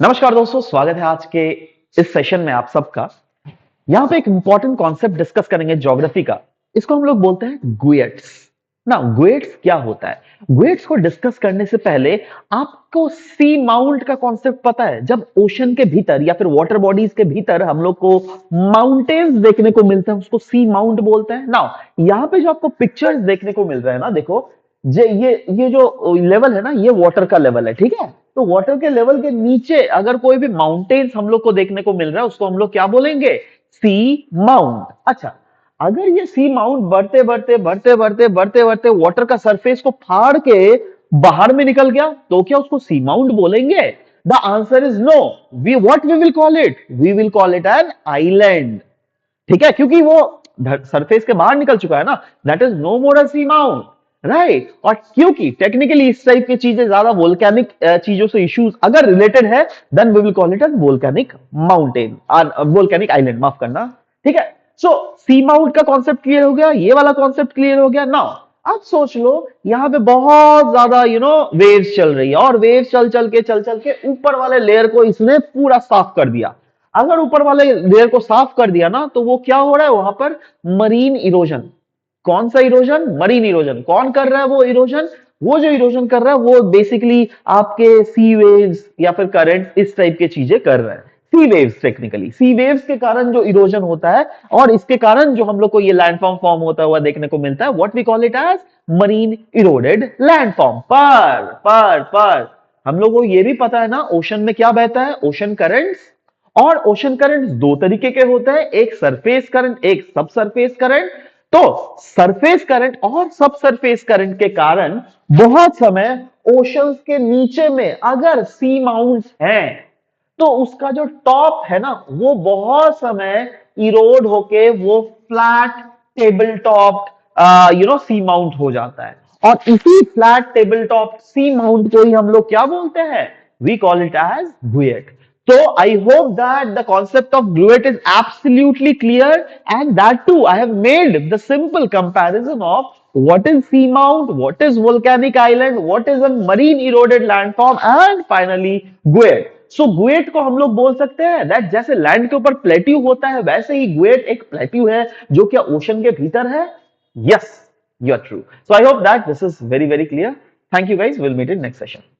नमस्कार दोस्तों, स्वागत है आज के इस सेशन में आप सबका। यहां पे एक इंपॉर्टेंट कॉन्सेप्ट डिस्कस करेंगे ज्योग्राफी का। इसको हम लोग बोलते हैं गुएट्स। ना गुएट्स क्या होता है? गुएट्स को डिस्कस करने से पहले आपको सी माउंट का कॉन्सेप्ट पता है? जब ओशन के भीतर या फिर वाटर बॉडीज के भीतर हम लोग को माउंटेन्स देखने को मिलते हैं, उसको सी माउंट बोलते हैं ना। यहाँ पे जो आपको पिक्चर्स देखने को मिल रहा है ना, देखो ये जो लेवल है ना, ये वाटर का लेवल है, ठीक है। तो वाटर के लेवल के नीचे अगर कोई भी माउंटेन्स हम लोग को देखने को मिल रहा है, उसको हम लोग क्या बोलेंगे? सी माउंट। अच्छा, अगर ये सी माउंट बढ़ते बढ़ते बढ़ते बढ़ते बढ़ते बढ़ते वाटर का सरफेस को फाड़ के बाहर में निकल गया, तो क्या उसको सी माउंट बोलेंगे? The answer is no. We will call it? We will call it an island. ठीक है, क्योंकि वो सरफेस के बाहर निकल चुका है ना। That is no more a sea mount, right. और क्योंकि टेक्निकली इस टाइप की चीजें ज्यादा वोल्केनिक चीजों से इश्यूज अगर रिलेटेड है, then we will call it as volcanic mountain, volcanic island, माफ करना। ठीक है, सो सी माउंट का कॉन्सेप्ट क्लियर हो गया, ये वाला कॉन्सेप्ट क्लियर हो गया। नाउ अब सोच लो, यहां पे बहुत ज्यादा वेव्स चल रही है, और वेव्स चल चल के ऊपर वाले लेयर को इसने पूरा साफ कर दिया। अगर ऊपर वाले लेयर को साफ कर दिया ना, तो वो क्या हो रहा है वहां पर? Marine erosion. कौन सा इरोजन? Marine erosion. कौन कर रहा है वो इरोजन? वो जो इरोजन कर रहा है वो बेसिकली आपके सी वेव्स या फिर करंट, इस टाइप के चीजें कर रहा है। सी वेव्स, टेक्निकली सी वेव्स के कारण जो इरोजन होता है, और इसके कारण जो हम लोग को ये लैंडफॉर्म फॉर्म होता हुआ देखने को मिलता है, what we call it as marine eroded landform. पर हम लोग को ये भी पता है ना, ओशन में क्या बहता है? Ocean currents. और ओशन करंट दो तरीके के होते हैं, एक सरफेस करंट, एक सब सरफेस करंट। तो सरफेस करंट और सब सरफेस करंट के कारण बहुत समय ओशंस के नीचे में अगर सी माउंट्स हैं, तो उसका जो टॉप है ना, वो बहुत समय इरोड होके वो flat table top sea mount हो जाता है। और इसी flat table top sea mount को ही हम लोग क्या बोलते हैं? We call it as guyot. So I hope that the concept of gruet is absolutely clear, and that too I have made the simple comparison of what is seamount, what is volcanic island, what is a marine eroded landform, and finally guet. So guet को हम लोग बोल सकते हैं that जैसे land के ऊपर plateau होता है, वैसे ही गुएट एक प्लेट्यू है जो क्या ओशन के भीतर है। Yes, you are true. So I hope that this is very clear. Thank you guys. We'll meet in next session.